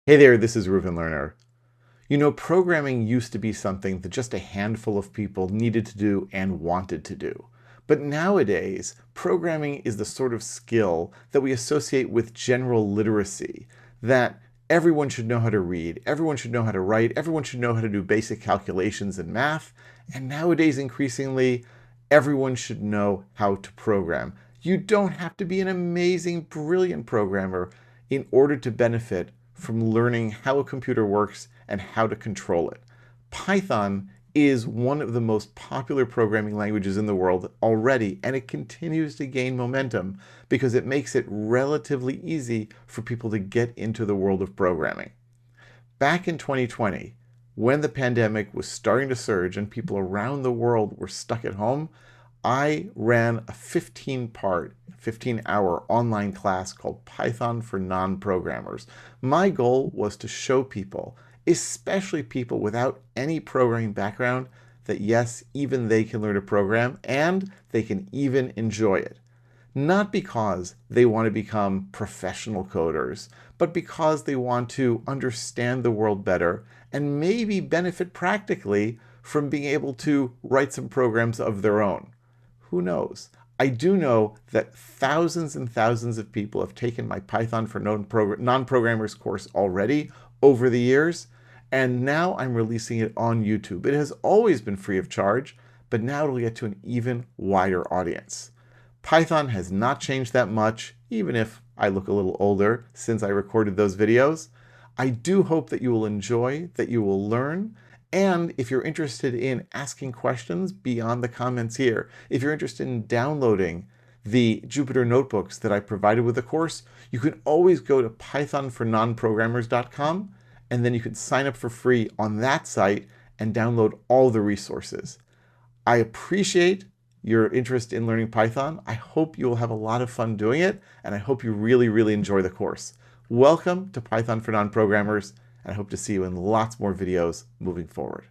Hey there, this is Reuven Lerner. You know, programming used to be something that just a handful of people needed to do and wanted to do. But nowadays, programming is the sort of skill that we associate with general literacy, that everyone should know how to read, everyone should know how to write, everyone should know how to do basic calculations in math, and nowadays, increasingly, everyone should know how to program. You don't have to be an amazing, brilliant programmer in order to benefit from learning how a computer works and how to control it. Python is one of the most popular programming languages in the world already, and it continues to gain momentum because it makes it relatively easy for people to get into the world of programming. Back in 2020, when the pandemic was starting to surge and people around the world were stuck at home, I ran a 15-hour online class called Python for Non-Programmers. My goal was to show people, especially people without any programming background, that yes, even they can learn to program and they can even enjoy it. Not because they want to become professional coders, but because they want to understand the world better and maybe benefit practically from being able to write some programs of their own. Who knows? I do know that thousands and thousands of people have taken my Python for non-programmers course already over the years, and now I'm releasing it on YouTube. It has always been free of charge, but now it'll get to an even wider audience. Python has not changed that much, even if I look a little older since I recorded those videos. I do hope that you will enjoy, that you will learn, and if you're interested in asking questions beyond the comments here, if you're interested in downloading the Jupyter notebooks that I provided with the course, you can always go to pythonfornonprogrammers.com, and then you can sign up for free on that site and download all the resources. I appreciate your interest in learning Python. I hope you will have a lot of fun doing it, and I hope you really, really enjoy the course. Welcome to Python for Non-Programmers, and I hope to see you in lots more videos moving forward.